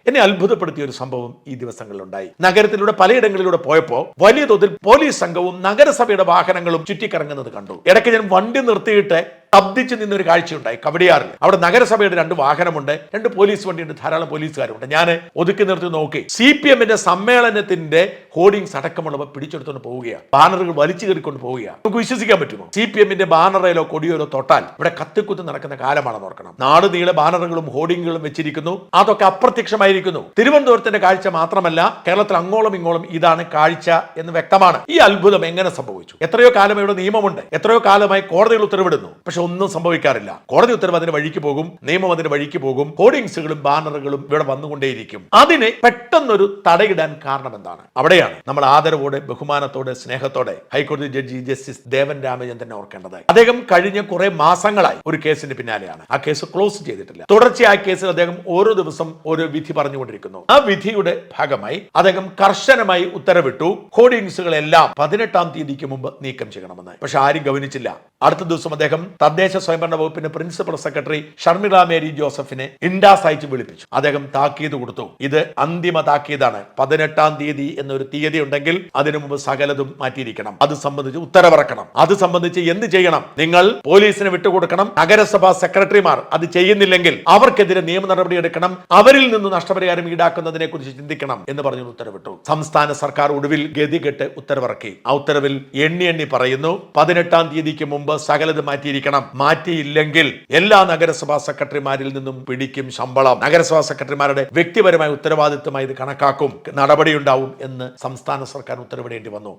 എന്നെ അത്ഭുതപ്പെടുത്തിയ ഒരു സംഭവം ഈ ദിവസങ്ങളിലുണ്ടായി. നഗരത്തിലൂടെ പലയിടങ്ങളിലൂടെ പോയപ്പോൾ വലിയ തോതിൽ പോലീസ് സംഘവും നഗരസഭയുടെ വാഹനങ്ങളും ചുറ്റിക്കറങ്ങുന്നത് കണ്ടു. ഇടയ്ക്ക് ഞാൻ വണ്ടി നിർത്തിയിട്ട് ശബ്ദിച്ചു നിന്നൊരു കാഴ്ചയുണ്ടായി കവടിയാറിൽ. അവിടെ നഗരസഭയുടെ 2 വാഹനമുണ്ട്, 2 പോലീസ് വണ്ടിയുണ്ട്, ധാരാളം പോലീസുകാരുണ്ട്. ഞാൻ ഒതുക്കി നിർത്തി നോക്കി. CPM സമ്മേളനത്തിന്റെ ഹോർഡിങ്സ് അടക്കമുള്ളവ പിടിച്ചെടുത്തുകൊണ്ട് പോവുകയാണ്. ബാനറുകൾ വലിച്ചു കയറിക്കൊണ്ട് പോവുകയാണ്. നമുക്ക് വിശ്വസിക്കാൻ പറ്റുമോ? CPM ബാനറയിലോ കൊടിയോലോ തൊട്ടാൽ ഇവിടെ കത്തിക്കുത്ത് നടക്കുന്ന കാലമാണെന്ന് ഓർക്കണം. നാട് നീളെ ബാനറുകളും ഹോർഡിങ്ങുകളും വെച്ചിരിക്കുന്നു. അതൊക്കെ അപ്രത്യക്ഷമായിരിക്കുന്നു. തിരുവനന്തപുരത്തിന്റെ കാഴ്ച മാത്രമല്ല, കേരളത്തിൽ അങ്ങോളം ഇങ്ങോളം ഇതാണ് കാഴ്ച എന്ന് വ്യക്തമാണ്. ഈ അത്ഭുതം എങ്ങനെ സംഭവിച്ചു? എത്രയോ കാലം ഇവിടെ നിയമമുണ്ട്, എത്രയോ കാലമായി കോടതികൾ ഉത്തരവിടുന്നു. പക്ഷെ ഒന്നും സംഭവിക്കാറില്ല. കോടതി ഉത്തരവ് അതിന് വഴിക്ക് പോകും, നിയമം അതിന് വഴിക്ക് പോകും, ഹോർഡിങ്സുകളും ബാനറുകളും ഇവിടെ വന്നുകൊണ്ടേയിരിക്കും. അതിനെ പെട്ടെന്നൊരു തടയിടാൻ കാരണം എന്താണ്? അവിടെയാണ് നമ്മൾ ആദരവോടെ, ബഹുമാനത്തോടെ, സ്നേഹത്തോടെ ഹൈക്കോടതി ജഡ്ജി ജസ്റ്റിസ് ദേവൻ രാമചന്ദ്രനെ ഓർക്കേണ്ടത്. അദ്ദേഹം കഴിഞ്ഞ കുറെ മാസങ്ങളായി ഒരു കേസിന്റെ പിന്നാലെയാണ്. ആ കേസ് ക്ലോസ് ചെയ്തിട്ടില്ല. തുടർച്ചയായ കേസിൽ അദ്ദേഹം ഓരോ ദിവസം ഓരോ വിധി പറഞ്ഞുകൊണ്ടിരിക്കുന്നു. ആ വിധിയുടെ ഭാഗമായി അദ്ദേഹം കർശനമായി ഉത്തരവിട്ടു, ഹോർഡിങ്സുകളെല്ലാം 18-ാം തീയതിക്ക് മുമ്പ് നീക്കം ചെയ്യണമെന്ന്. പക്ഷെ ആരും ഗവനിച്ചില്ല. അടുത്ത ദിവസം അദ്ദേഹം തദ്ദേശ സ്വയംഭരണ വകുപ്പിന്റെ പ്രിൻസിപ്പൽ സെക്രട്ടറി ഷർമിള മേരി ജോസഫിനെ ഇൻഡാസ് അയച്ച് വിളിപ്പിച്ചു. അദ്ദേഹം താക്കീത് കൊടുത്തു. ഇത് അന്തിമ താക്കീതാണ്. 18-ാം തീയതി എന്നൊരു തീയതി ഉണ്ടെങ്കിൽ അതിനു മുമ്പ് സകലതും മാറ്റിയിരിക്കണം. അത് സംബന്ധിച്ച് ഉത്തരവിറക്കണം. അത് സംബന്ധിച്ച് എന്ത് ചെയ്യണം? നിങ്ങൾ പോലീസിന് വിട്ടുകൊടുക്കണം. നഗരസഭാ സെക്രട്ടറിമാർ അത് ചെയ്യുന്നില്ലെങ്കിൽ അവർക്കെതിരെ നിയമ നടപടി എടുക്കണം. അവരിൽ നിന്ന് നഷ്ടപരിഹാരം ഈടാക്കുന്നതിനെ കുറിച്ച് ചിന്തിക്കണം എന്ന് പറഞ്ഞു ഉത്തരവിട്ടു. സംസ്ഥാന സർക്കാർ ഒടുവിൽ ഗതികെട്ട് ഉത്തരവിറക്കി. ആ ഉത്തരവിൽ എണ്ണി പറയുന്നു, 18-ാം തീയതിക്ക് മുമ്പ് സകലത് മാറ്റിയിരിക്കണം. മാറ്റിയില്ലെങ്കിൽ എല്ലാ നഗരസഭാ സെക്രട്ടറിമാരിൽ നിന്നും പിടിക്കും ശമ്പളം. നഗരസഭാ സെക്രട്ടറിമാരുടെ വ്യക്തിപരമായ ഉത്തരവാദിത്വമായി ഇത് കണക്കാക്കും, നടപടിയുണ്ടാവും എന്ന് സംസ്ഥാന സർക്കാർ ഉത്തരവിടേണ്ടി വന്നു.